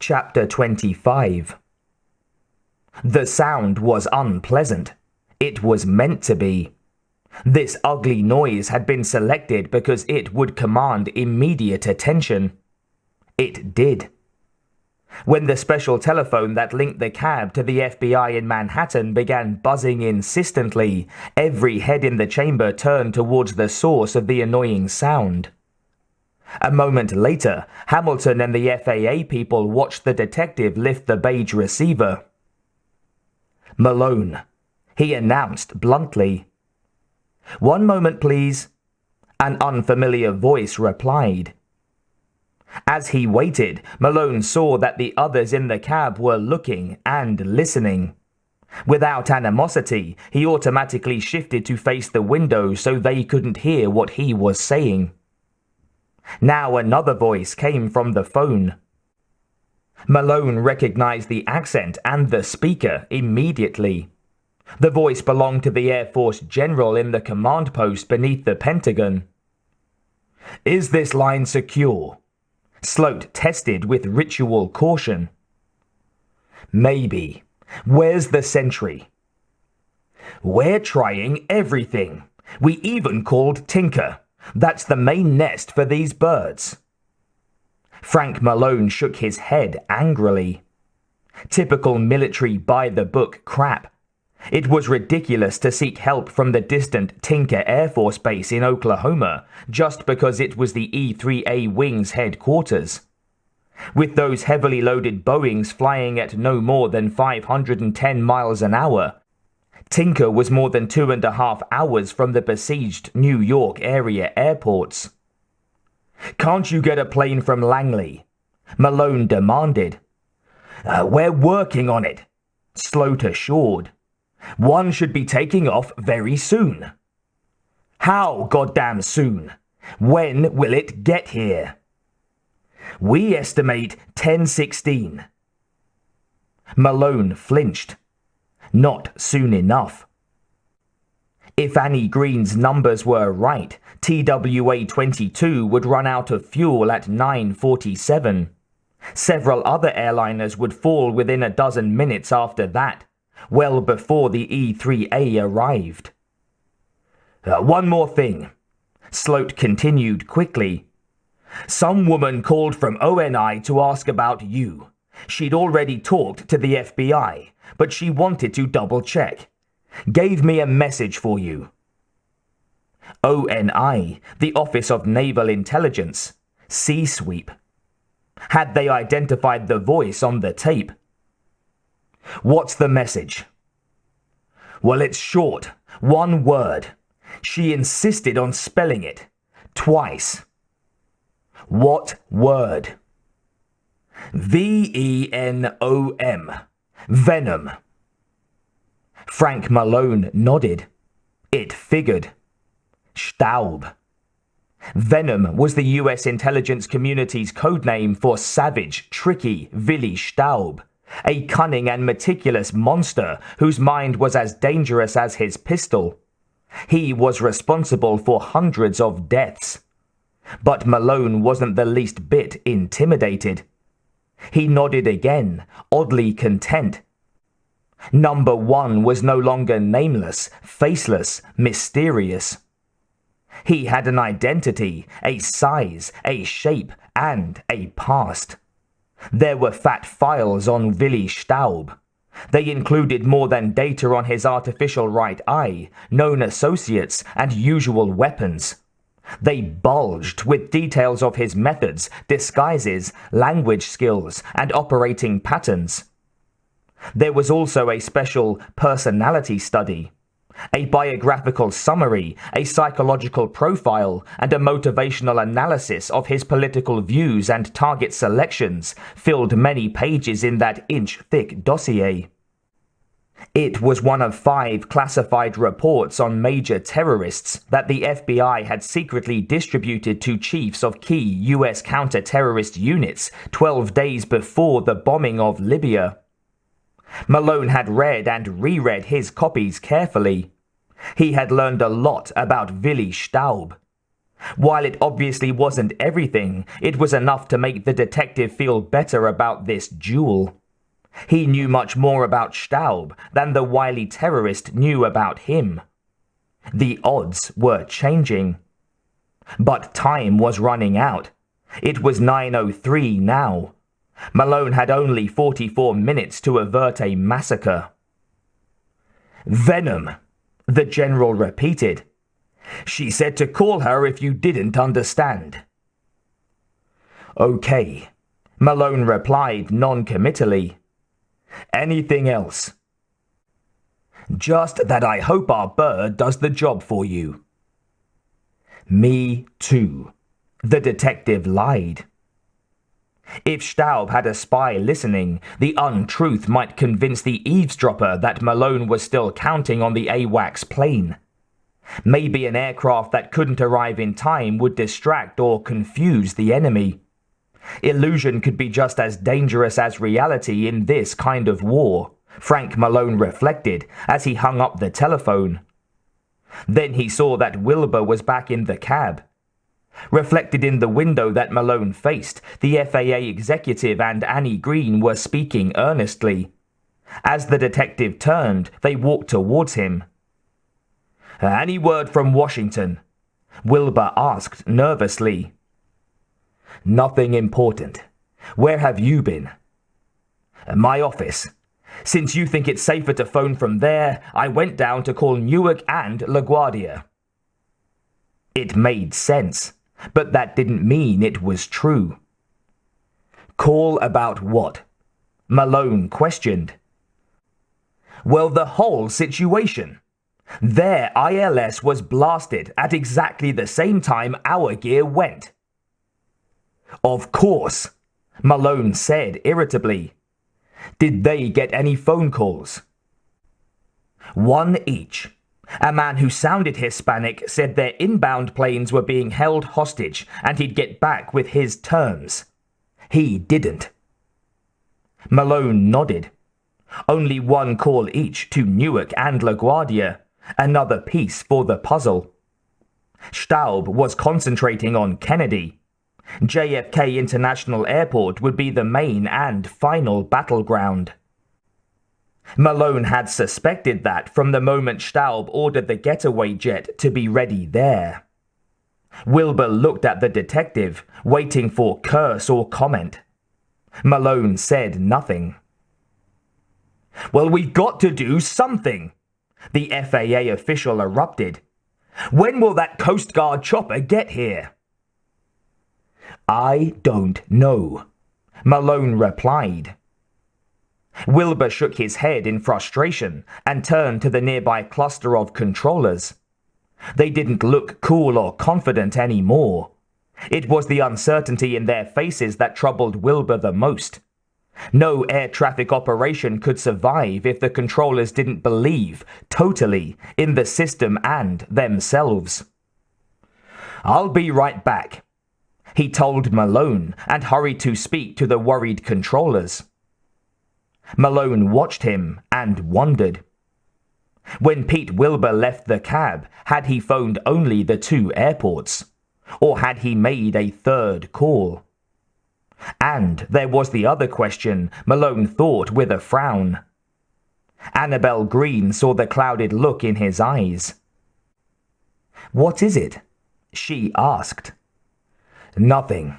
Chapter 25. The sound was unpleasant. It was meant to be. This ugly noise had been selected because it would command immediate attention. It did. When the special telephone that linked the cab to the FBI in Manhattan began buzzing insistently, every head in the chamber turned towards the source of the annoying sound. A moment later, Hamilton and the FAA people watched the detective lift the beige receiver. "Malone," he announced bluntly. "One moment, please," an unfamiliar voice replied. As he waited, Malone saw that the others in the cab were looking and listening. Without animosity, he automatically shifted to face the window so they couldn't hear what he was saying. Now another voice came from the phone. Malone recognized the accent and the speaker immediately. The voice belonged to the Air Force general in the command post beneath the Pentagon. "Is this line secure?" Sloat tested with ritual caution. "Maybe. Where's the sentry?" "We're trying everything. We even called Tinker. That's the main nest for these birds." Frank Malone shook his head angrily. Typical military by-the-book crap. It was ridiculous to seek help from the distant Tinker Air Force Base in Oklahoma just because it was the E-3A Wing's headquarters. With those heavily loaded Boeings flying at no more than 510 miles an hour, Tinker was more than 2.5 hours from the besieged New York area airports. "Can't you get a plane from Langley?" Malone demanded. "We're working on it," Sloat assured. "One should be taking off very soon." "How goddamn soon? When will it get here?" "We estimate 10:16. Malone flinched. Not soon enough. If Annie Green's numbers were right, TWA-22 would run out of fuel at 9:47. Several other airliners would fall within a dozen minutes after that, well before the E-3A arrived. "One more thing," Sloat continued quickly. "Some woman called from ONI to ask about you. She'd already talked to the FBI, but she wanted to double-check. Gave me a message for you." ONI, the Office of Naval Intelligence, C-Sweep. Had they identified the voice on the tape? "What's the message?" "Well, it's short. One word. She insisted on spelling it. Twice." "What word?" "Venom. Venom." Frank Malone nodded. It figured. Staub. Venom was the US intelligence community's codename for savage, tricky Willi Staub, a cunning and meticulous monster whose mind was as dangerous as his pistol. He was responsible for hundreds of deaths. But Malone wasn't the least bit intimidated. He nodded again, oddly content. Number one was no longer nameless, faceless, mysterious. He had an identity, a size, a shape, and a past. There were fat files on Willi Staub. They included more than data on his artificial right eye, known associates, and usual weapons. They bulged with details of his methods, disguises, language skills, and operating patterns. There was also a special personality study, a biographical summary, a psychological profile, and a motivational analysis of his political views and target selections filled many pages in that inch-thick dossier. It was one of 5 classified reports on major terrorists that the FBI had secretly distributed to chiefs of key US counter-terrorist units 12 days before the bombing of Libya. Malone had read and reread his copies carefully. He had learned a lot about Willi Staub. While it obviously wasn't everything, it was enough to make the detective feel better about this duel. He knew much more about Staub than the wily terrorist knew about him. The odds were changing. But time was running out. It was 9:03 now. Malone had only 44 minutes to avert a massacre. Venom, the general repeated. She said to call her if you didn't understand. Okay, Malone replied non-committally. Anything else? Just that I hope our bird does the job for you. Me too, the detective lied. If Staub had a spy listening, the untruth might convince the eavesdropper that Malone was still counting on the AWACS plane. Maybe an aircraft that couldn't arrive in time would distract or confuse the enemy. Illusion could be just as dangerous as reality in this kind of war, Frank Malone reflected as he hung up the telephone. Then he saw that Wilbur was back in the cab. Reflected in the window that Malone faced, the FAA executive and Annie Green were speaking earnestly. As the detective turned, they walked towards him. Any word from Washington? Wilbur asked nervously. Nothing important. Where have you been? My office. Since you think it's safer to phone from there, I went down to call Newark and LaGuardia. It made sense, but that didn't mean it was true. Call about what? Malone questioned. Well, the whole situation. Their ILS was blasted at exactly the same time our gear went. Of course, Malone said irritably. Did they get any phone calls? One each. A man who sounded Hispanic said their inbound planes were being held hostage and he'd get back with his terms. He didn't. Malone nodded. Only one call each to Newark and LaGuardia. Another piece for the puzzle. Staub was concentrating on Kennedy. JFK International Airport would be the main and final battleground. Malone had suspected that from the moment Staub ordered the getaway jet to be ready there. Wilbur looked at the detective, waiting for curse or comment. Malone said nothing. Well, we've got to do something, the FAA official erupted. When will that Coast Guard chopper get here? I don't know, Malone replied. Wilbur shook his head in frustration and turned to the nearby cluster of controllers. They didn't look cool or confident anymore. It was the uncertainty in their faces that troubled Wilbur the most. No air traffic operation could survive if the controllers didn't believe totally in the system and themselves. I'll be right back, he told Malone and hurried to speak to the worried controllers. Malone watched him and wondered. When Pete Wilbur left the cab, had he phoned only the two airports? Or had he made a third call? And there was the other question, Malone thought with a frown. Annabelle Green saw the clouded look in his eyes. What is it? She asked. Nothing.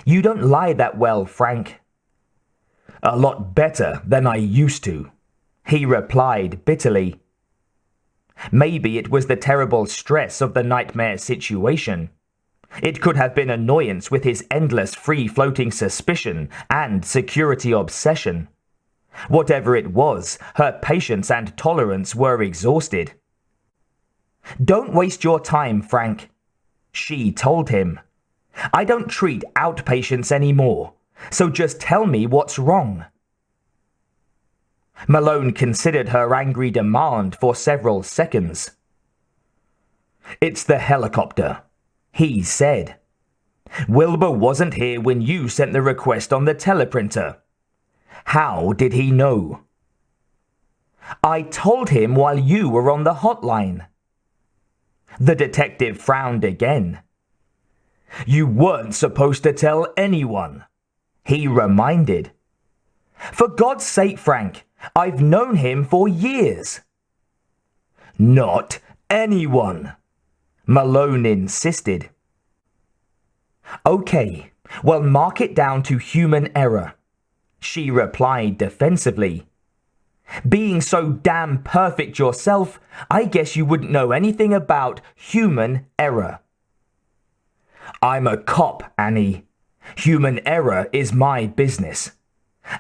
You don't lie that well, Frank. A lot better than I used to, he replied bitterly. Maybe it was the terrible stress of the nightmare situation. It could have been annoyance with his endless free-floating suspicion and security obsession. Whatever it was, her patience and tolerance were exhausted. Don't waste your time, Frank, she told him. I don't treat outpatients anymore, so just tell me what's wrong. Malone considered her angry demand for several seconds. It's the helicopter, he said. Wilbur wasn't here when you sent the request on the teleprinter. How did he know? I told him while you were on the hotline. The detective frowned again. You weren't supposed to tell anyone, he reminded. For God's sake, Frank, I've known him for years. Not anyone, Malone insisted. Okay, well, mark it down to human error, she replied defensively. Being so damn perfect yourself, I guess you wouldn't know anything about human error. I'm a cop, Annie. Human error is my business.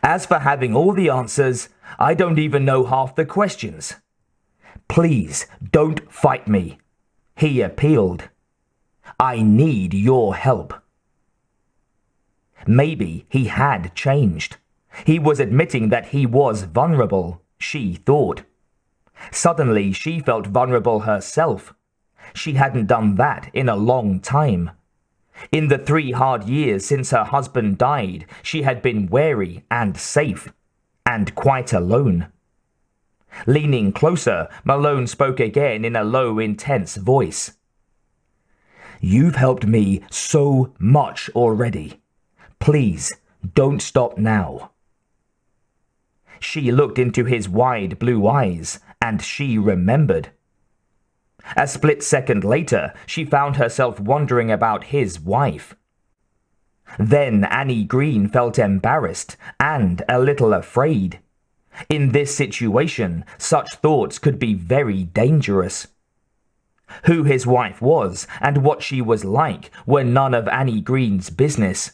As for having all the answers, I don't even know half the questions. Please don't fight me, he appealed. I need your help. Maybe he had changed. He was admitting that he was vulnerable, she thought. Suddenly, she felt vulnerable herself. She hadn't done that in a long time. In the 3 hard years since her husband died, she had been wary and safe, and quite alone. Leaning closer, Malone spoke again in a low, intense voice. You've helped me so much already. Please, don't stop now. She looked into his wide blue eyes, and she remembered. A split second later, she found herself wondering about his wife. Then Annie Green felt embarrassed and a little afraid. In this situation, such thoughts could be very dangerous. Who his wife was and what she was like were none of Annie Green's business.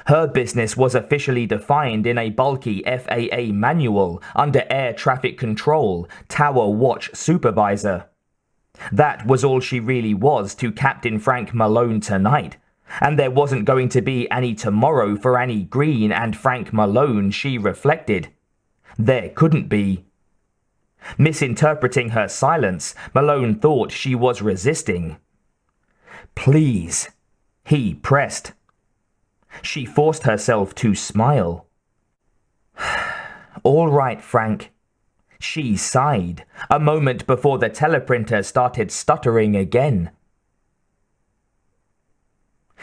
Her business was officially defined in a bulky FAA manual under Air Traffic Control, Tower Watch Supervisor. That was all she really was to Captain Frank Malone tonight, and there wasn't going to be any tomorrow for Annie Green and Frank Malone, she reflected. There couldn't be. Misinterpreting her silence, Malone thought she was resisting. Please, he pressed. She forced herself to smile. All right, Frank. She sighed, a moment before the teleprinter started stuttering again.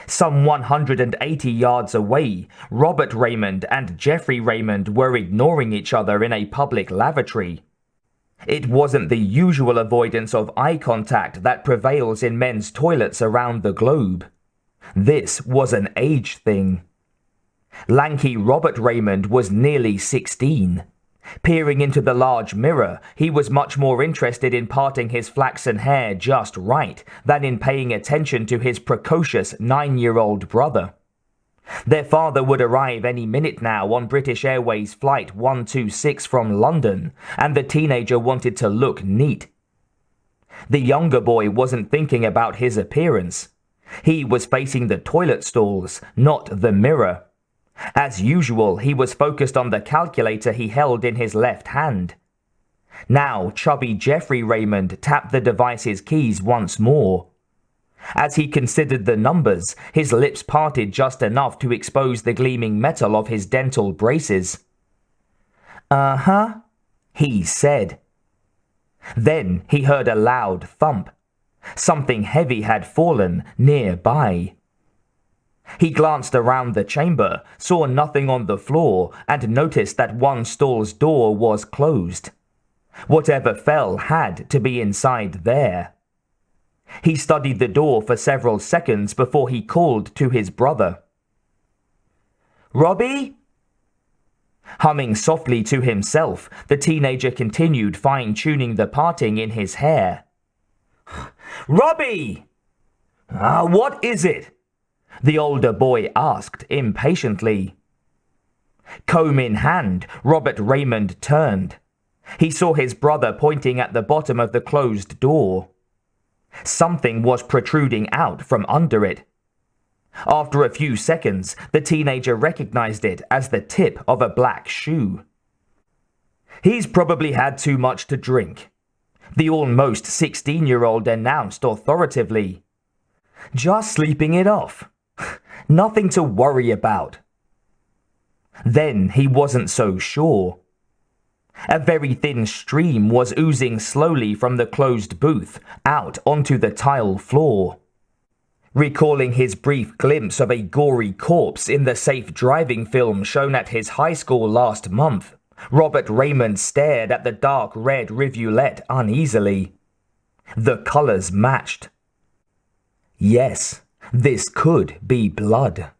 Some 180 yards away, Robert Raymond and Jeffrey Raymond were ignoring each other in a public lavatory. It wasn't the usual avoidance of eye contact that prevails in men's toilets around the globe. This was an age thing. Lanky Robert Raymond was nearly 16. Peering into the large mirror, he was much more interested in parting his flaxen hair just right than in paying attention to his precocious 9-year-old brother. Their father would arrive any minute now on British Airways Flight 126 from London, and the teenager wanted to look neat. The younger boy wasn't thinking about his appearance. He was facing the toilet stalls, not the mirror. As usual, he was focused on the calculator he held in his left hand. Now, chubby Jeffrey Raymond tapped the device's keys once more. As he considered the numbers, his lips parted just enough to expose the gleaming metal of his dental braces. Uh-huh, he said. Then he heard a loud thump. Something heavy had fallen nearby. He glanced around the chamber, saw nothing on the floor, and noticed that one stall's door was closed. Whatever fell had to be inside there. He studied the door for several seconds before he called to his brother. Robbie? Humming softly to himself, the teenager continued fine-tuning the parting in his hair. Robbie! What is it? The older boy asked impatiently. Comb in hand, Robert Raymond turned. He saw his brother pointing at the bottom of the closed door. Something was protruding out from under it. After a few seconds, the teenager recognized it as the tip of a black shoe. He's probably had too much to drink, the almost 16-year-old announced authoritatively. Just sleeping it off. Nothing to worry about. Then he wasn't so sure. A very thin stream was oozing slowly from the closed booth out onto the tile floor. Recalling his brief glimpse of a gory corpse in the safe driving film shown at his high school last month, Robert Raymond stared at the dark red rivulet uneasily. The colors matched. Yes, this could be blood.